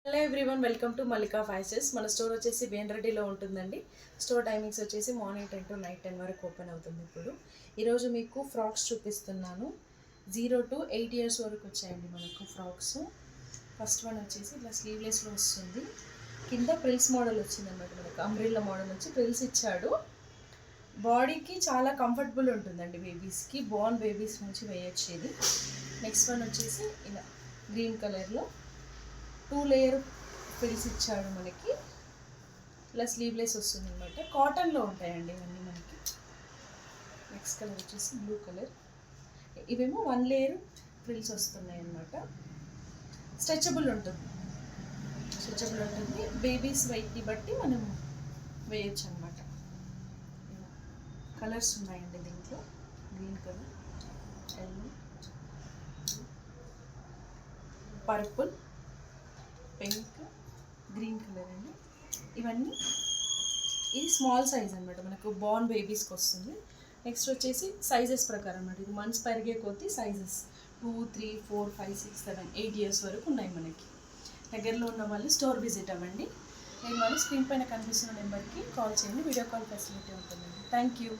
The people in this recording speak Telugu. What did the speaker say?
Hello everyone, welcome to Mallika fashions. మన స్టోర్ వచ్చేసి బేన్రెడ్డిలో ఉంటుందండి. స్టోర్ టైమింగ్స్ వచ్చేసి మార్నింగ్ 10 to నైట్ 10 వరకు ఓపెన్ అవుతుంది. ఇప్పుడు ఈరోజు మీకు ఫ్రాక్స్ చూపిస్తున్నాను. 0 to 8 years వరకు వచ్చాయండి మనకు ఫ్రాక్స్. ఫస్ట్ వన్ వచ్చేసి ఇట్లా స్లీవ్లెస్లో వస్తుంది. కింద ప్రిల్స్ మోడల్ వచ్చిందన్నమాట. మనకు అంబ్రిల్లా మోడల్ వచ్చి ప్రిల్స్ ఇచ్చాడు. బాడీకి చాలా కంఫర్టబుల్ ఉంటుందండి. బేబీస్కి బోర్న్ బేబీస్ నుంచి వేయొచ్చు ఇది. నెక్స్ట్ వన్ వచ్చేసి ఇలా గ్రీన్ కలర్లో 2 లేయర్ ఫ్రిల్స్ ఇచ్చాడు మనకి. ఇలా స్లీవ్లెస్ వస్తుంది అనమాట. కాటన్లో ఉంటాయండి ఇవన్నీ మనకి. నెక్స్ట్ కలర్ వచ్చేసి బ్లూ కలర్. ఇవేమో 1 లేయర్ ఫ్రిల్స్ వస్తున్నాయి అన్నమాట. స్ట్రెచబుల్ ఉంటుంది. బేబీస్ వెయిట్ని బట్టి మనం వేయచ్చు అనమాట. కలర్స్ ఉన్నాయండి దీంట్లో. Green colour, yellow, purple, pink, green colour అండి. ఇవన్నీ ఇది స్మాల్ సైజ్ అనమాట. మనకు బోర్న్ బేబీస్కి వస్తుంది. నెక్స్ట్ వచ్చేసి సైజెస్ ప్రకారం అన్నమాట. ఇది మంత్స్ పెరిగే కొద్దీ సైజెస్ 2, 3, 4, 5, 6, 7, 8 years వరకు ఉన్నాయి మనకి. దగ్గరలో ఉన్న వాళ్ళు స్టోర్ విజిట్ అవ్వండి. నేను వాళ్ళు స్క్రీన్ పైన కనిపిస్తున్న నెంబర్కి కాల్ చేయండి. వీడియో కాల్ ఫెసిలిటీ ఉంటుందండి. Thank you.